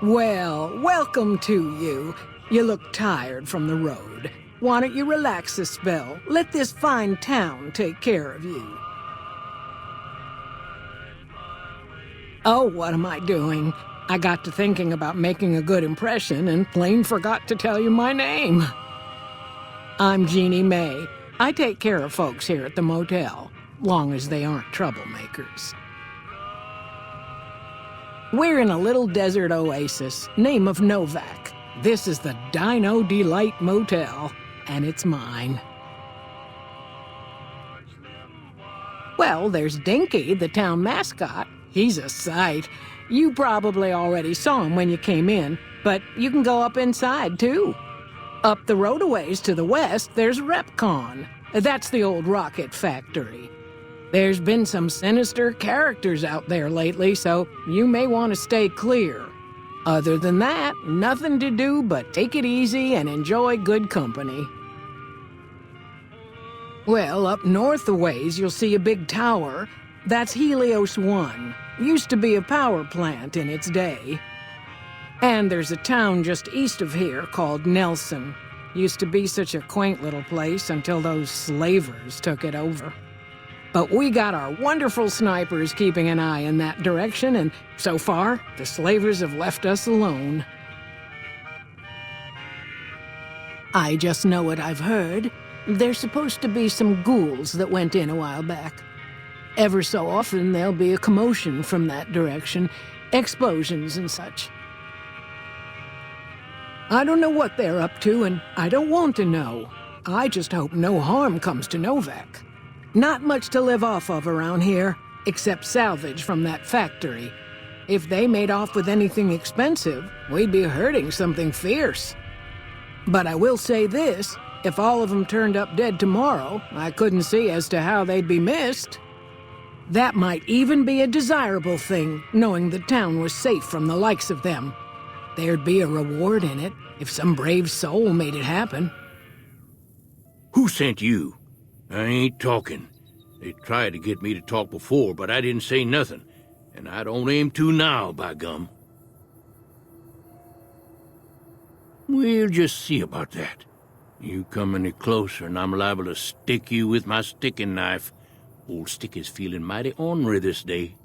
Well, welcome to you. You look tired from the road. Why don't you relax a spell? Let this fine town take care of you. Oh, what am I doing? I got to thinking about making a good impression and plain forgot to tell you my name. I'm Jeannie May. I take care of folks here at the motel, long as they aren't troublemakers. We're in a little desert oasis, name of Novak. This is the Dino Delight Motel, and it's mine. Well, there's Dinky, the town mascot. He's a sight. You probably already saw him when you came in, but you can go up inside, too. Up the road a ways to the west, there's REPCONN. That's the old rocket factory. There's been some sinister characters out there lately, so you may want to stay clear. Other than that, nothing to do but take it easy and enjoy good company. Well, up north a ways, you'll see a big tower. That's Helios 1. Used to be a power plant in its day. And there's a town just east of here called Nelson. Used to be such a quaint little place until those slavers took it over. But we got our wonderful snipers keeping an eye in that direction, and so far, the slavers have left us alone. I just know what I've heard. There's supposed to be some ghouls that went in a while back. Ever so often, there'll be a commotion from that direction, explosions and such. I don't know what they're up to, and I don't want to know. I just hope no harm comes to Novak. Not much to live off of around here, except salvage from that factory. If they made off with anything expensive, we'd be hurting something fierce. But I will say this, if all of them turned up dead tomorrow, I couldn't see as to how they'd be missed. That might even be a desirable thing, knowing the town was safe from the likes of them. There'd be a reward in it, if some brave soul made it happen. Who sent you? I ain't talking. They tried to get me to talk before, but I didn't say nothing. And I don't aim to now, by gum. We'll just see about that. You come any closer and I'm liable to stick you with my sticking knife. Old Sticky's feeling mighty ornery this day.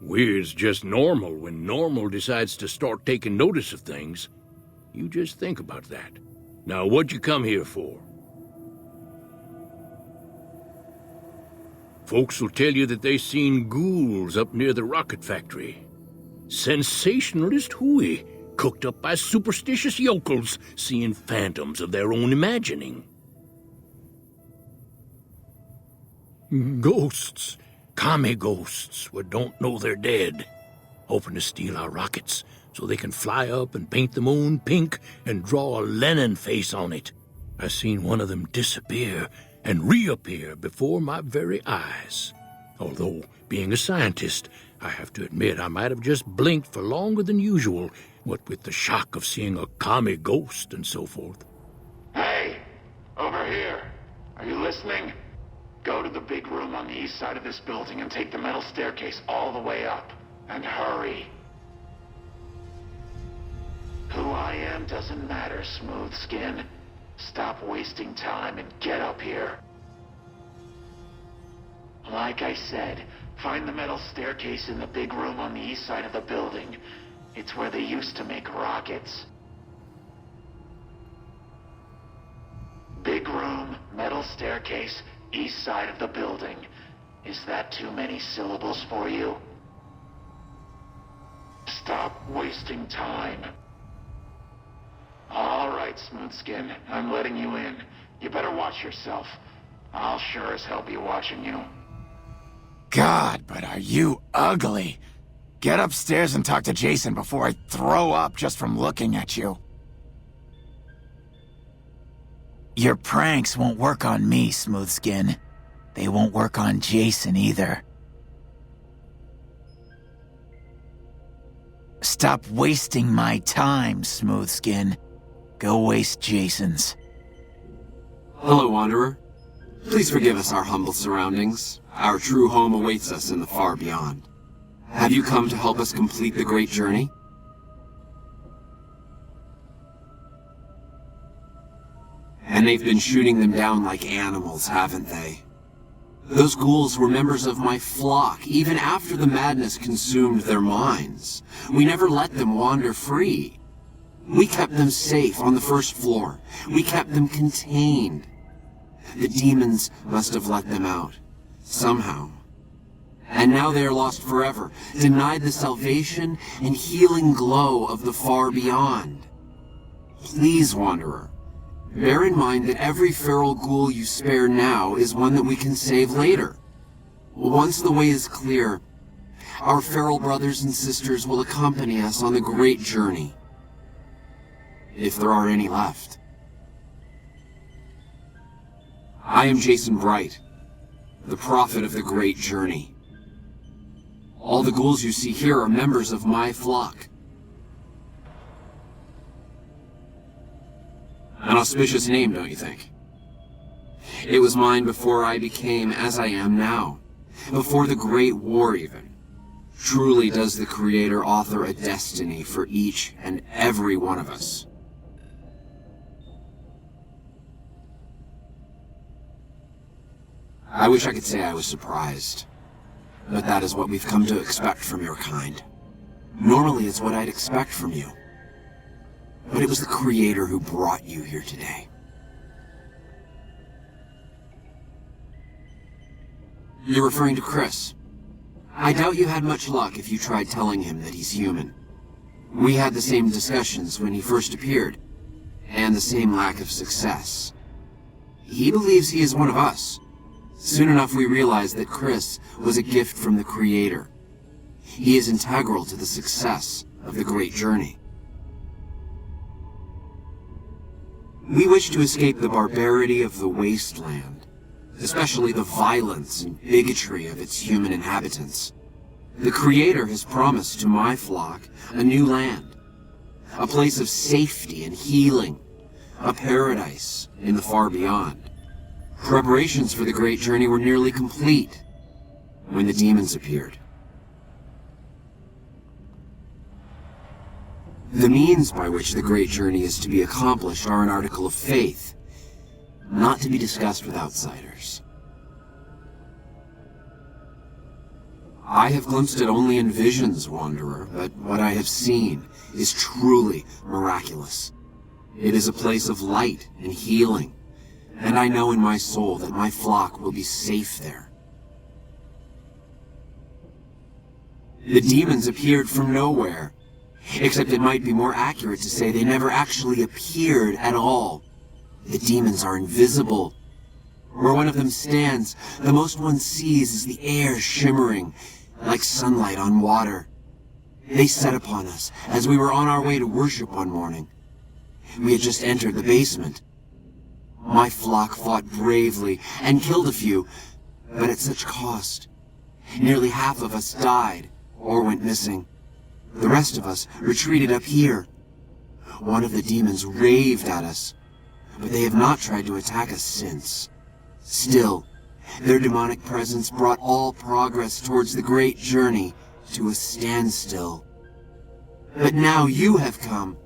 Weird's just normal when normal decides to start taking notice of things. You just think about that. Now, what'd you come here for? Folks will tell you that they seen ghouls up near the rocket factory. Sensationalist hooey, cooked up by superstitious yokels, seeing phantoms of their own imagining. Ghosts, commie ghosts, what don't know they're dead, hoping to steal our rockets so they can fly up and paint the moon pink and draw a Lenin face on it. I seen one of them disappear and reappear before my very eyes. Although, being a scientist, I have to admit I might have just blinked for longer than usual, what with the shock of seeing a commie ghost and so forth. Hey! Over here! Are you listening? Go to the big room on the east side of this building and take the metal staircase all the way up. And hurry. Who I am doesn't matter, Smooth Skin. Stop wasting time and get up here. Like I said, find the metal staircase in the big room on the east side of the building. It's where they used to make rockets. Big room, metal staircase, east side of the building. Is that too many syllables for you? Stop wasting time. All right, Smoothskin, I'm letting you in. You better watch yourself. I'll sure as hell be watching you. God, but are you ugly. Get upstairs and talk to Jason before I throw up just from looking at you. Your pranks won't work on me, Smoothskin. They won't work on Jason either. Stop wasting my time, Smoothskin. Go waste Jason's. Hello, Wanderer. Please forgive us our humble surroundings. Our true home awaits us in the far beyond. Have you come to help us complete the great journey? And they've been shooting them down like animals, haven't they? Those ghouls were members of my flock, even after the madness consumed their minds. We never let them wander free. We kept them safe on the first floor. We kept them contained. The demons must have let them out, somehow. And now they are lost forever, denied the salvation and healing glow of the far beyond. Please, Wanderer, bear in mind that every feral ghoul you spare now is one that we can save later. Once the way is clear, our feral brothers and sisters will accompany us on the great journey. If there are any left. I am Jason Bright, the prophet of the great journey. All the ghouls you see here are members of my flock. An auspicious name, don't you think? It was mine before I became as I am now. Before the Great War, even. Truly does the Creator author a destiny for each and every one of us. I wish I could say I was surprised, but that is what we've come to expect from your kind. Normally it's what I'd expect from you. But it was the Creator who brought you here today. You're referring to Chris. I doubt you had much luck if you tried telling him that he's human. We had the same discussions when he first appeared, and the same lack of success. He believes he is one of us. Soon enough we realized that Chris was a gift from the Creator. He is integral to the success of the great journey. We wish to escape the barbarity of the wasteland, especially the violence and bigotry of its human inhabitants. The Creator has promised to my flock a new land, a place of safety and healing, a paradise in the far beyond. Preparations for the great journey were nearly complete when the demons appeared. The means by which the great journey is to be accomplished are an article of faith, not to be discussed with outsiders. I have glimpsed it only in visions, Wanderer, but what I have seen is truly miraculous. It is a place of light and healing, and I know in my soul that my flock will be safe there. The demons appeared from nowhere, except it might be more accurate to say they never actually appeared at all. The demons are invisible. Where one of them stands, the most one sees is the air shimmering, like sunlight on water. They set upon us as we were on our way to worship one morning. We had just entered the basement. My flock fought bravely and killed a few, but at such cost. Nearly half of us died or went missing. The rest of us retreated up here. One of the demons raved at us, but they have not tried to attack us since. Still, their demonic presence brought all progress towards the great journey to a standstill. But now you have come.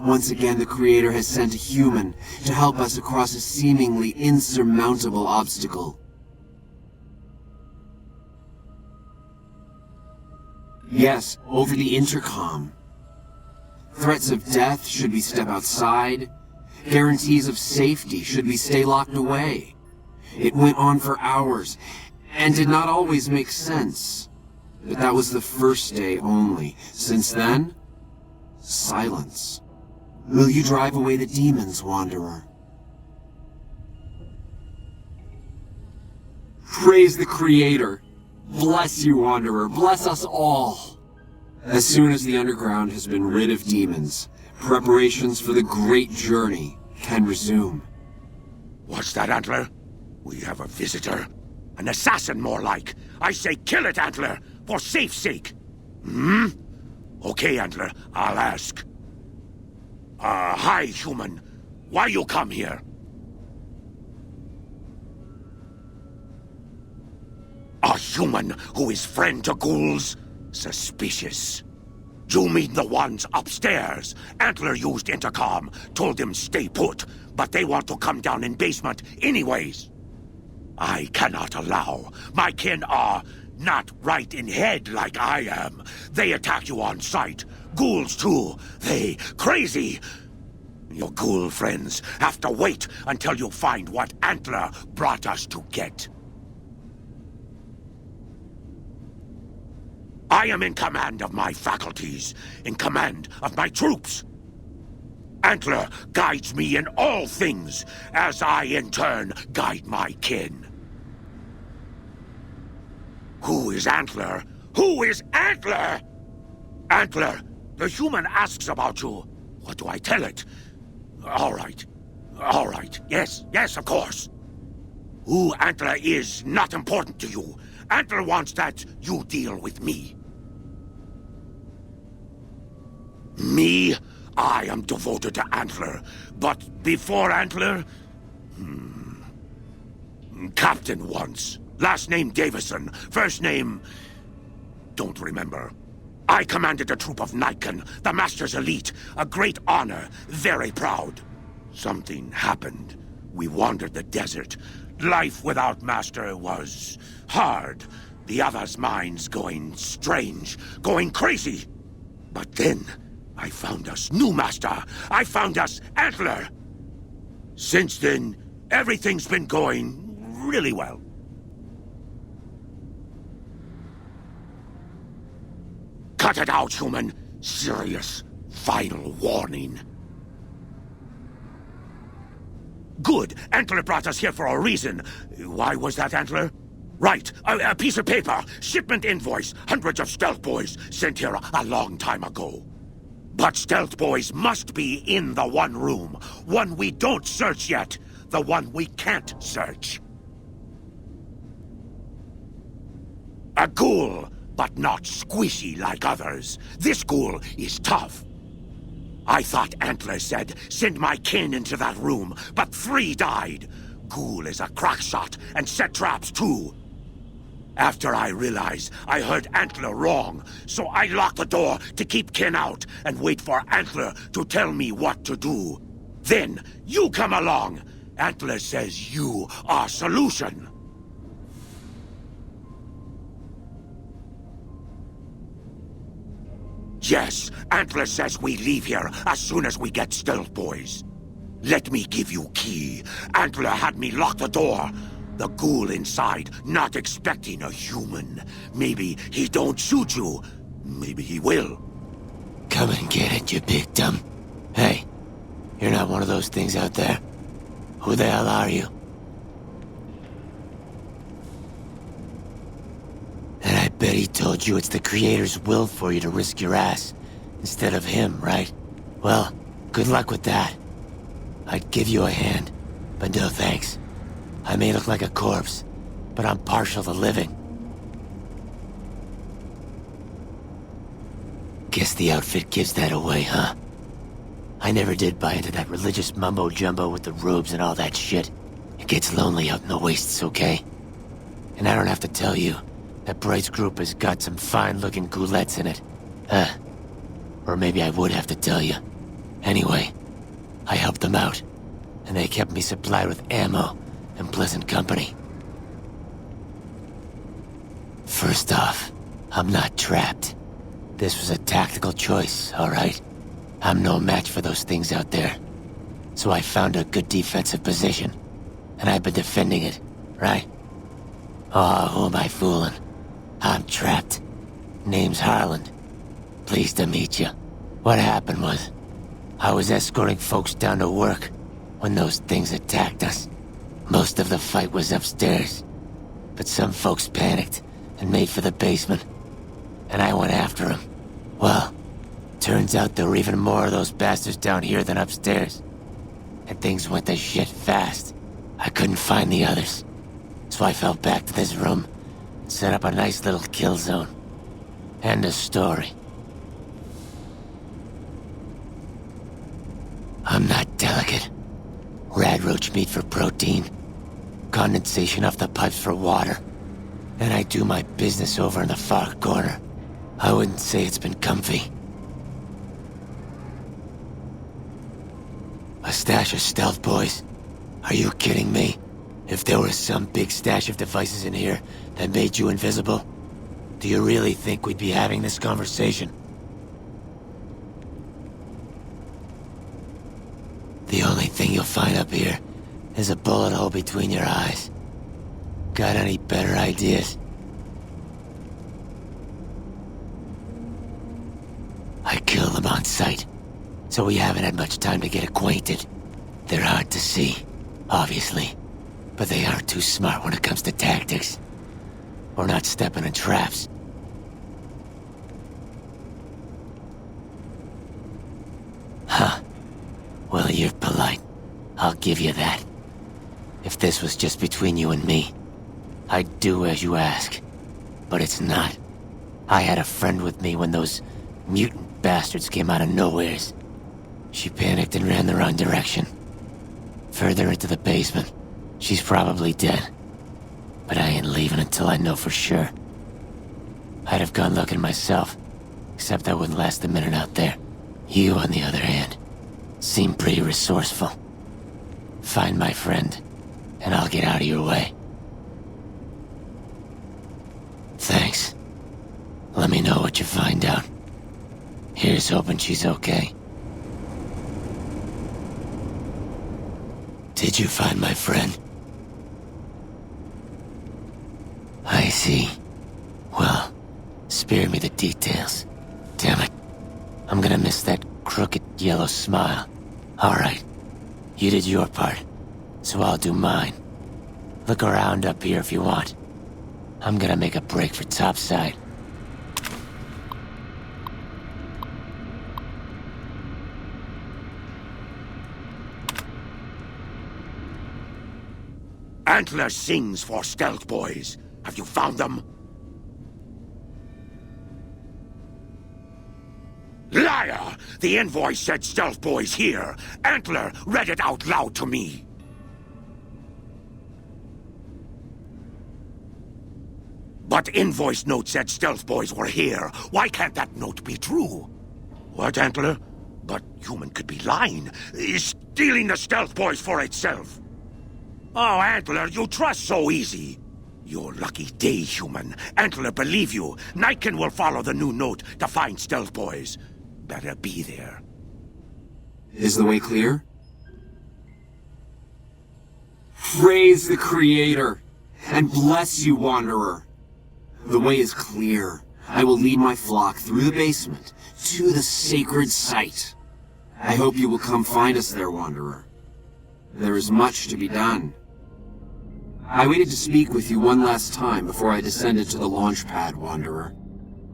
Once again, the Creator has sent a human to help us across a seemingly insurmountable obstacle. Yes, over the intercom. Threats of death should we step outside. Guarantees of safety should we stay locked away. It went on for hours, and did not always make sense. But that was the first day only. Since then, silence. Will you drive away the demons, Wanderer? Praise the Creator. Bless you, Wanderer. Bless us all. As soon as the underground has been rid of demons, preparations for the great journey can resume. What's that, Antler? We have a visitor. An assassin, more like. I say kill it, Antler, for safe's sake. Okay, Antler, I'll ask. Hi, human. Why you come here? A human who is friend to ghouls? Suspicious. You mean the ones upstairs? Antler used intercom, told them stay put, but they want to come down in basement anyways. I cannot allow. My kin are not right in head like I am. They attack you on sight. Ghouls too. They crazy. Your ghoul friends have to wait until you find what Antler brought us to get. I am in command of my faculties, in command of my troops. Antler guides me in all things, as I in turn guide my kin. Who is Antler? Who is Antler? Antler, the human asks about you. What do I tell it? All right. All right. Yes, of course. Who Antler is not important to you. Antler wants that you deal with me. Me? I am devoted to Antler. But before Antler? Captain once. Last name Davison. First name... don't remember. I commanded a troop of Nikon, the Master's elite. A great honor. Very proud. Something happened. We wandered the desert. Life without Master was hard. The others' minds going strange, going crazy. But then, I found us new Master. I found us Antler. Since then, everything's been going really well. Cut it out, human. Serious. Final warning. Good. Antler brought us here for a reason. Why was that, Antler? Right. A piece of paper. Shipment invoice. Hundreds of stealth boys sent here a long time ago. But stealth boys must be in the one room. One we don't search yet. The one we can't search. A ghoul, but not squishy like others. This ghoul is tough. I thought Antler said, send my kin into that room, but 3 died. Ghoul is a crack shot and set traps too. After I realized I heard Antler wrong, so I locked the door to keep kin out and wait for Antler to tell me what to do. Then, you come along. Antler says you are solution. Yes, Antler says we leave here as soon as we get stealth boys. Let me give you key. Antler had me lock the door. The ghoul inside, not expecting a human. Maybe he don't shoot you. Maybe he will. Come and get it, you big dumb. Hey, you're not one of those things out there. Who the hell are you? And I bet he told you it's the Creator's will for you to risk your ass, instead of him, right? Well, good luck with that. I'd give you a hand, but no thanks. I may look like a corpse, but I'm partial to living. Guess the outfit gives that away, huh? I never did buy into that religious mumbo-jumbo with the robes and all that shit. It gets lonely out in the wastes, okay? And I don't have to tell you, that Bright's group has got some fine-looking ghoulettes in it. Or maybe I would have to tell you. Anyway, I helped them out, and they kept me supplied with ammo and pleasant company. First off, I'm not trapped. This was a tactical choice, alright? I'm no match for those things out there. So I found a good defensive position, and I've been defending it, right? Oh, who am I fooling? I'm trapped. Name's Harland. Pleased to meet you. What happened was, I was escorting folks down to work when those things attacked us. Most of the fight was upstairs, but some folks panicked and made for the basement, and I went after them. Well, turns out there were even more of those bastards down here than upstairs, and things went to shit fast. I couldn't find the others, so I fell back to this room and set up a nice little kill zone. End of story. I'm not delicate. Radroach meat for protein, condensation off the pipes for water, and I do my business over in the far corner. I wouldn't say it's been comfy. A stash of stealth boys? Are you kidding me? If there was some big stash of devices in here that made you invisible, do you really think we'd be having this conversation? The only thing you'll find up here is a bullet hole between your eyes. Got any better ideas? I killed them on sight, so we haven't had much time to get acquainted. They're hard to see, obviously, but they aren't too smart when it comes to tactics. Or not stepping in traps. Huh. Well, you're polite. I'll give you that. If this was just between you and me, I'd do as you ask. But it's not. I had a friend with me when those mutant bastards came out of nowheres. She panicked and ran the wrong direction. Further into the basement. She's probably dead. But I ain't leaving until I know for sure. I'd have gone looking myself, except I wouldn't last a minute out there. You, on the other hand, seem pretty resourceful. Find my friend, and I'll get out of your way. Thanks. Let me know what you find out. Here's hoping she's okay. Did you find my friend? I see. Well, spare me the details. Damn it. I'm gonna miss that crooked yellow smile. Alright. You did your part, so I'll do mine. Look around up here if you want. I'm gonna make a break for topside. Antler sings for stealth boys. Have you found them? Liar! The invoice said stealth boys here. Antler read it out loud to me. But invoice note said stealth boys were here. Why can't that note be true? What, Antler? But human could be lying. Stealing the stealth boys for itself. Oh, Antler, you trust so easy. Your lucky day, human. Antler, believe you. Niken will follow the new note to find stealth boys. Better be there. Is the way clear? Praise the Creator, and bless you, Wanderer. The way is clear. I will lead my flock through the basement to the sacred site. I hope you will come find us there, Wanderer. There is much to be done. I waited to speak with you one last time before I descended to the launch pad, Wanderer.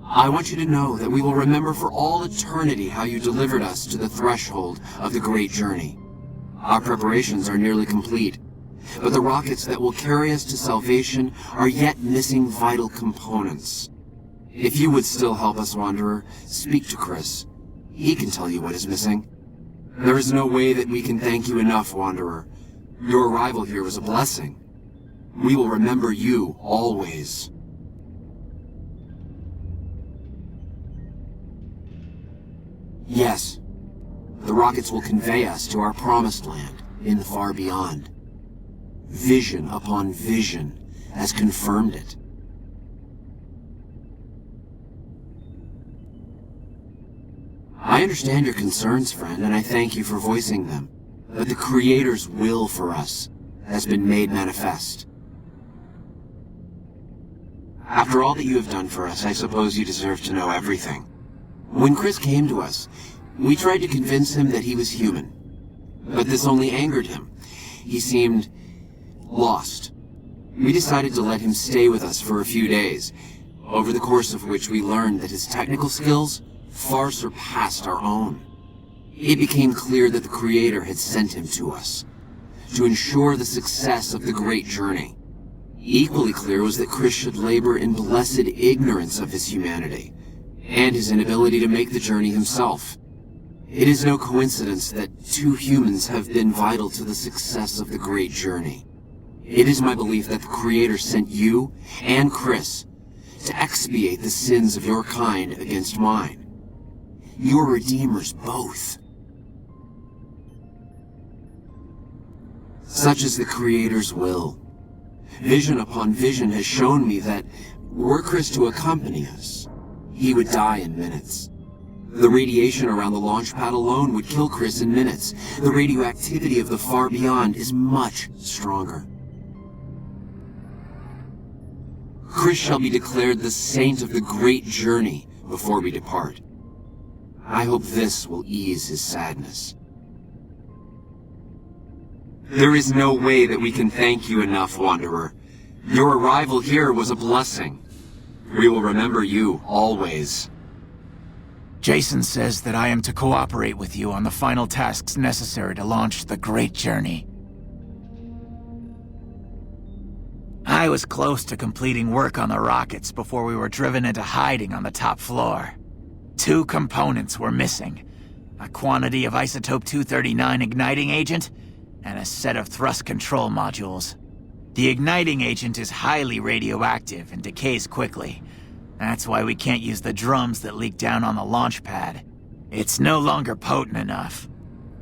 I want you to know that we will remember for all eternity how you delivered us to the threshold of the great journey. Our preparations are nearly complete, but the rockets that will carry us to salvation are yet missing vital components. If you would still help us, Wanderer, speak to Chris. He can tell you what is missing. There is no way that we can thank you enough, Wanderer. Your arrival here was a blessing. We will remember you always. Yes, the rockets will convey us to our promised land in the far beyond. Vision upon vision has confirmed it. I understand your concerns, friend, and I thank you for voicing them. But the Creator's will for us has been made manifest. After all that you have done for us, I suppose you deserve to know everything. When Chris came to us, we tried to convince him that he was human. But this only angered him. He seemed lost. We decided to let him stay with us for a few days, over the course of which we learned that his technical skills far surpassed our own. It became clear that the Creator had sent him to us, to ensure the success of the great journey. Equally clear was that Chris should labor in blessed ignorance of his humanity, and his inability to make the journey himself. It is no coincidence that two humans have been vital to the success of the great journey. It is my belief that the Creator sent you and Chris to expiate the sins of your kind against mine. Your redeemers both. Such is the Creator's will. Vision upon vision has shown me that, were Chris to accompany us, he would die in minutes. The radiation around the launch pad alone would kill Chris in minutes. The radioactivity of the far beyond is much stronger. Chris shall be declared the saint of the great journey before we depart. I hope this will ease his sadness. There is no way that we can thank you enough, Wanderer. Your arrival here was a blessing. We will remember you always. Jason says that I am to cooperate with you on the final tasks necessary to launch the Great Journey. I was close to completing work on the rockets before we were driven into hiding on the top floor. 2 components were missing: a quantity of isotope 239 igniting agent and a set of thrust control modules. The igniting agent is highly radioactive and decays quickly. That's why we can't use the drums that leak down on the launch pad. It's no longer potent enough.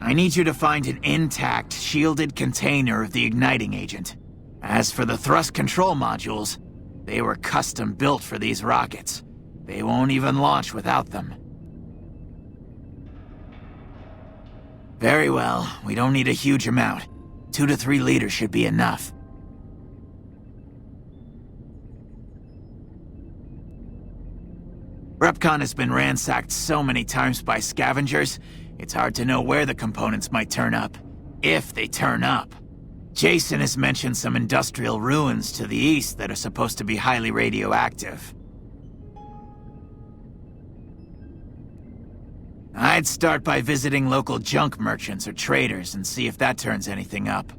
I need you to find an intact, shielded container of the igniting agent. As for the thrust control modules, they were custom built for these rockets. They won't even launch without them. Very well, we don't need a huge amount. 2 to 3 liters should be enough. REPCONN has been ransacked so many times by scavengers, it's hard to know where the components might turn up. If they turn up. Jason has mentioned some industrial ruins to the east that are supposed to be highly radioactive. I'd start by visiting local junk merchants or traders and see if that turns anything up.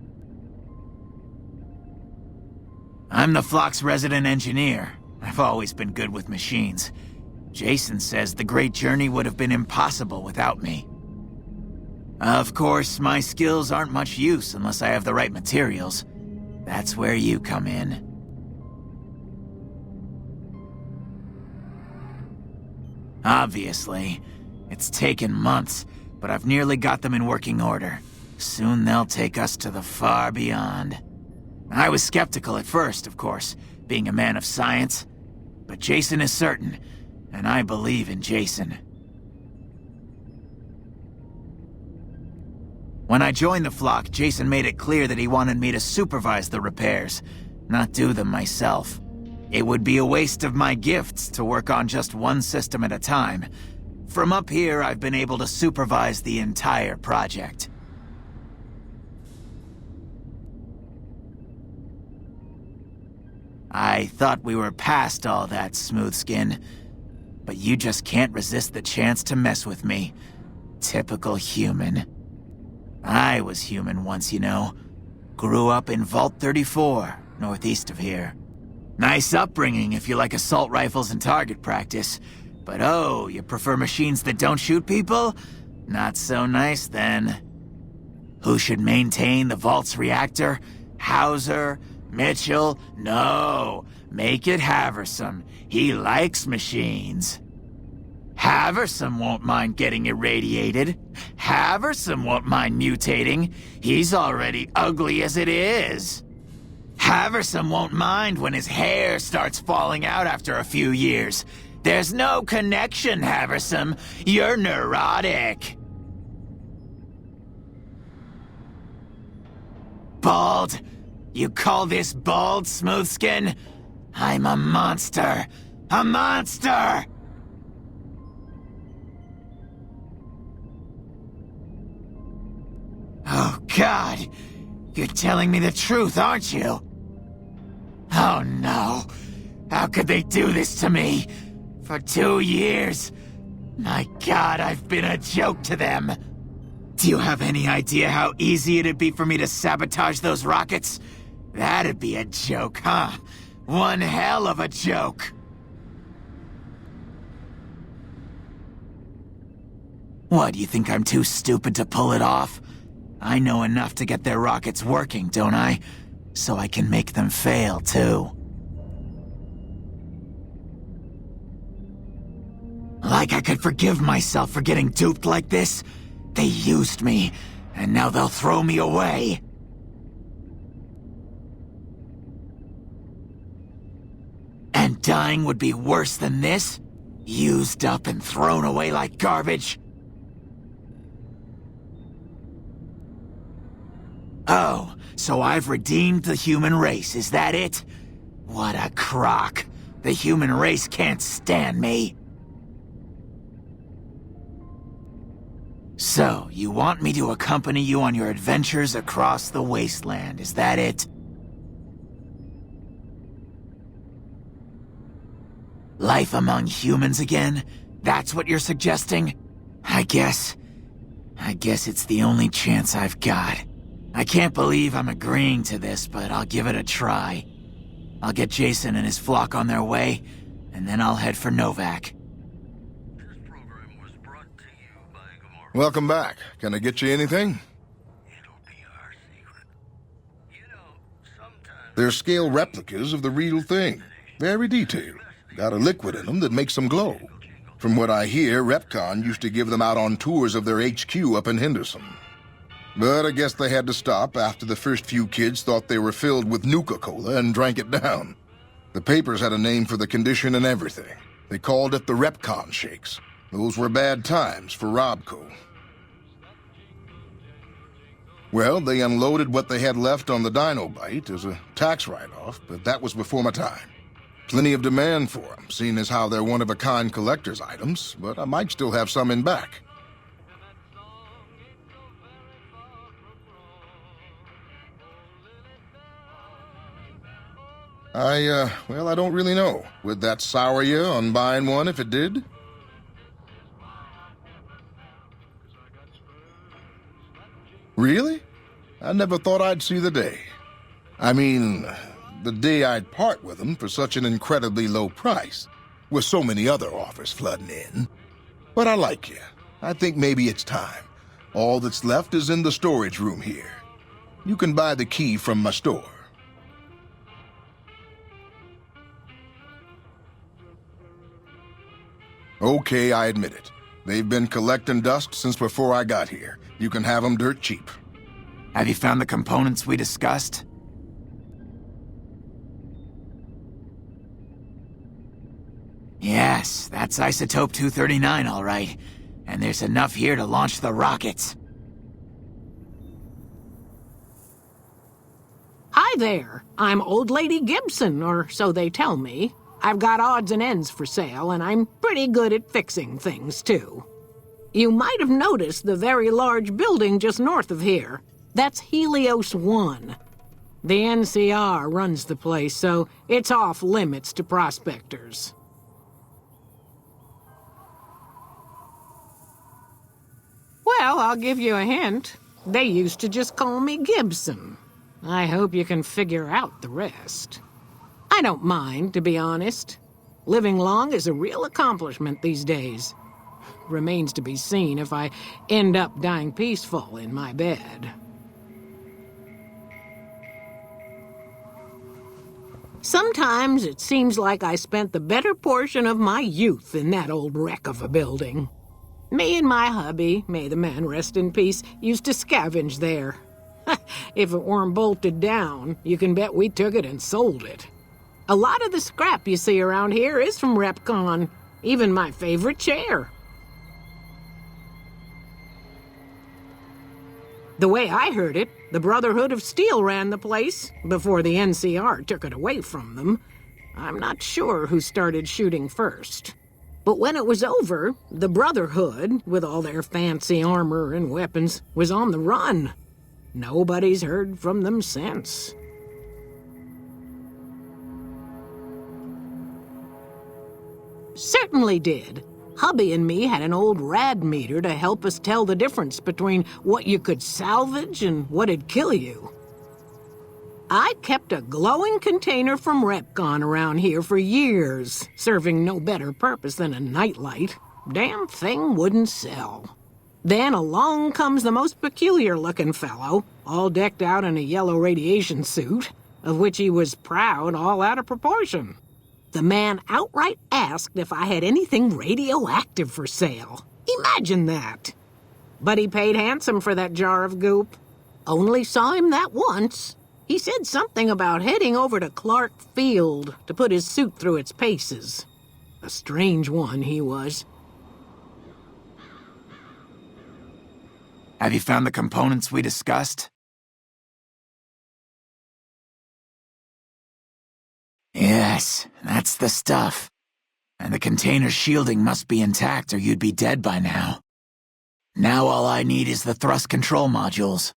I'm the flock's resident engineer. I've always been good with machines. Jason says the Great Journey would have been impossible without me. Of course, my skills aren't much use unless I have the right materials. That's where you come in. Obviously, it's taken months, but I've nearly got them in working order. Soon they'll take us to the far beyond. I was skeptical at first, of course, being a man of science. But Jason is certain, and I believe in Jason. When I joined the flock, Jason made it clear that he wanted me to supervise the repairs, not do them myself. It would be a waste of my gifts to work on just one system at a time. From up here, I've been able to supervise the entire project. I thought we were past all that, Smoothskin. But you just can't resist the chance to mess with me. Typical human. I was human once, you know. Grew up in Vault 34, northeast of here. Nice upbringing if you like assault rifles and target practice. But oh, you prefer machines that don't shoot people? Not so nice then. Who should maintain the Vault's reactor? Hauser? Mitchell? No. Make it Haversam. He likes machines. Haversam won't mind getting irradiated. Haversam won't mind mutating. He's already ugly as it is. Haversam won't mind when his hair starts falling out after a few years. There's no connection, Haversam. You're neurotic. Bald? You call this bald, Smoothskin? I'm a monster. A monster! Oh, God. You're telling me the truth, aren't you? Oh, no. How could they do this to me? For 2 years. My God, I've been a joke to them. Do you have any idea how easy it'd be for me to sabotage those rockets? That'd be a joke, huh? One hell of a joke. What, you think I'm too stupid to pull it off? I know enough to get their rockets working, don't I? So I can make them fail, too. Like I could forgive myself for getting duped like this? They used me, and now they'll throw me away. And dying would be worse than this? Used up and thrown away like garbage? Oh, so I've redeemed the human race, is that it? What a crock. The human race can't stand me. So, you want me to accompany you on your adventures across the wasteland, is that it? Life among humans again? That's what you're suggesting? I guess it's the only chance I've got. I can't believe I'm agreeing to this, but I'll give it a try. I'll get Jason and his flock on their way, and then I'll head for Novak. Welcome back. Can I get you anything? They're scale replicas of the real thing. Very detailed. Got a liquid in them that makes them glow. From what I hear, REPCONN used to give them out on tours of their HQ up in Henderson. But I guess they had to stop after the first few kids thought they were filled with Nuka-Cola and drank it down. The papers had a name for the condition and everything. They called it the REPCONN shakes. Those were bad times for Robco. Well, they unloaded what they had left on the Dinobite as a tax write-off, but that was before my time. Plenty of demand for them, seeing as how they're one-of-a-kind collector's items, but I might still have some in back. Well, I don't really know. Would that sour you on buying one if it did? Really? I never thought I'd see the day. I mean, the day I'd part with them for such an incredibly low price, with so many other offers flooding in. But I like you. I think maybe it's time. All that's left is in the storage room here. You can buy the key from my store. Okay, I admit it. They've been collecting dust since before I got here. You can have them dirt cheap. Have you found the components we discussed? Yes, that's Isotope 239, all right. And there's enough here to launch the rockets. Hi there. I'm Old Lady Gibson, or so they tell me. I've got odds and ends for sale, and I'm pretty good at fixing things, too. You might have noticed the very large building just north of here. That's Helios 1. The NCR runs the place, so it's off limits to prospectors. Well, I'll give you a hint. They used to just call me Gibson. I hope you can figure out the rest. I don't mind, to be honest. Living long is a real accomplishment these days. Remains to be seen if I end up dying peaceful in my bed. Sometimes it seems like I spent the better portion of my youth in that old wreck of a building. Me and my hubby, may the man rest in peace, used to scavenge there. If it weren't bolted down, you can bet we took it and sold it. A lot of the scrap you see around here is from REPCONN, even my favorite chair. The way I heard it, the Brotherhood of Steel ran the place before the NCR took it away from them. I'm not sure who started shooting first. But when it was over, the Brotherhood, with all their fancy armor and weapons, was on the run. Nobody's heard from them since. Certainly did. Hubby and me had an old rad meter to help us tell the difference between what you could salvage and what'd kill you. I kept a glowing container from REPCONN around here for years, serving no better purpose than a nightlight. Damn thing wouldn't sell. Then along comes the most peculiar-looking fellow, all decked out in a yellow radiation suit, of which he was proud all out of proportion. The man outright asked if I had anything radioactive for sale. Imagine that. But he paid handsome for that jar of goop. Only saw him that once. He said something about heading over to Clark Field to put his suit through its paces. A strange one he was. Have you found the components we discussed? Yes, that's the stuff. And the container's shielding must be intact or you'd be dead by now. Now all I need is the thrust control modules.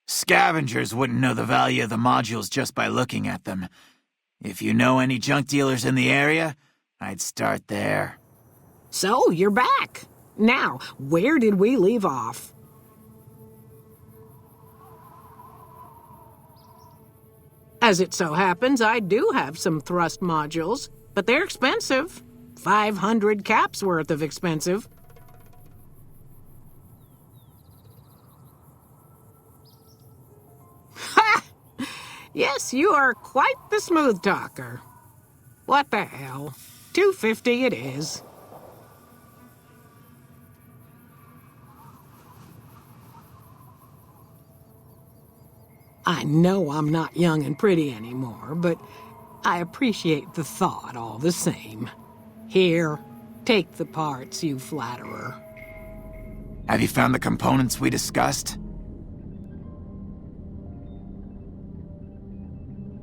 Scavengers wouldn't know the value of the modules just by looking at them. If you know any junk dealers in the area, I'd start there. So, you're back. Now, where did we leave off? As it so happens, I do have some thrust modules, but they're expensive. 500 caps worth of expensive. Ha! Yes, you are quite the smooth talker. What the hell? $250 it is. I know I'm not young and pretty anymore, but I appreciate the thought all the same. Here, take the parts, you flatterer. Have you found the components we discussed?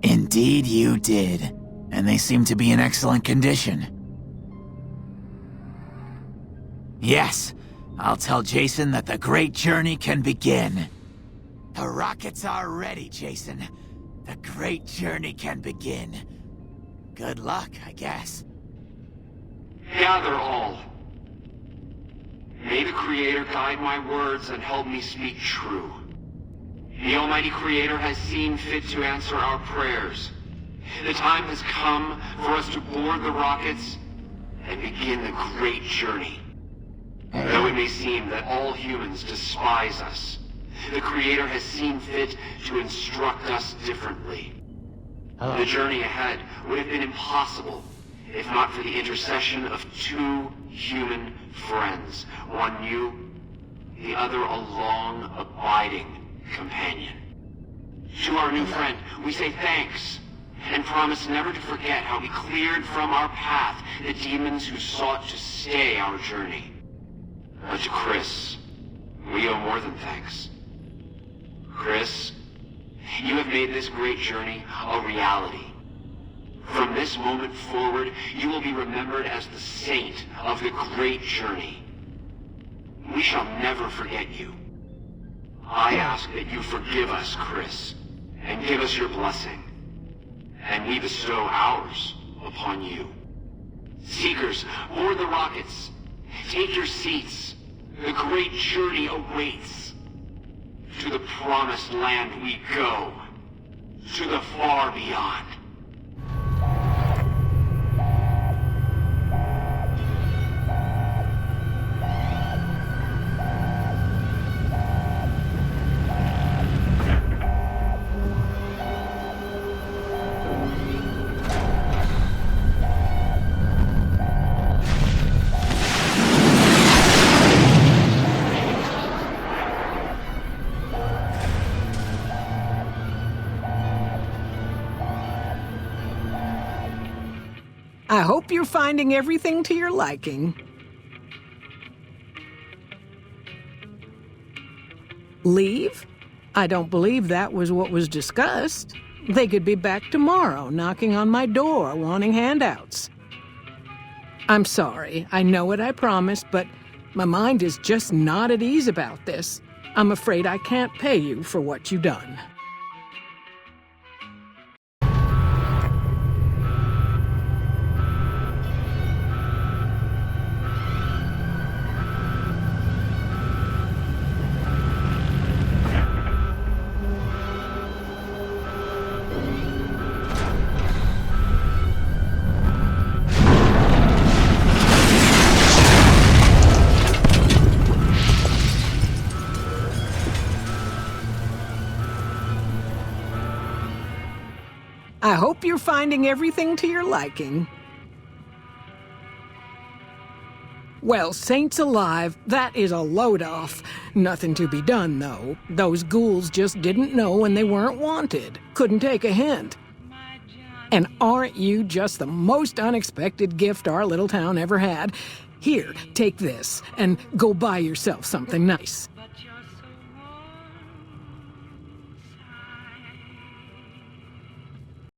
Indeed you did, and they seem to be in excellent condition. Yes, I'll tell Jason that the great journey can begin. The rockets are ready, Jason. The great journey can begin. Good luck, I guess. Gather all. May the Creator guide my words and help me speak true. The Almighty Creator has seen fit to answer our prayers. The time has come for us to board the rockets and begin the great journey. Though it may seem that all humans despise us, the Creator has seen fit to instruct us differently. The journey ahead would have been impossible if not for the intercession of two human friends, one new, the other a long, abiding companion. To our new friend, we say thanks, and promise never to forget how we cleared from our path the demons who sought to stay our journey. But to Chris, we owe more than thanks. Chris, you have made this great journey a reality. From this moment forward, you will be remembered as the saint of the great journey. We shall never forget you. I ask that you forgive us, Chris, and give us your blessing. And we bestow ours upon you. Seekers, board the rockets. Take your seats. The great journey awaits. To the promised land we go. To the far beyond. I hope you're finding everything to your liking. Leave? I don't believe that was what was discussed. They could be back tomorrow, knocking on my door, wanting handouts. I'm sorry, I know what I promised, but my mind is just not at ease about this. I'm afraid I can't pay you for what you've done. hope you're finding everything to your liking. Well, saints alive, that is a load off. Nothing to be done, though. Those ghouls just didn't know when they weren't wanted. Couldn't take a hint. And aren't you just the most unexpected gift our little town ever had? Here, take this, and go buy yourself something nice.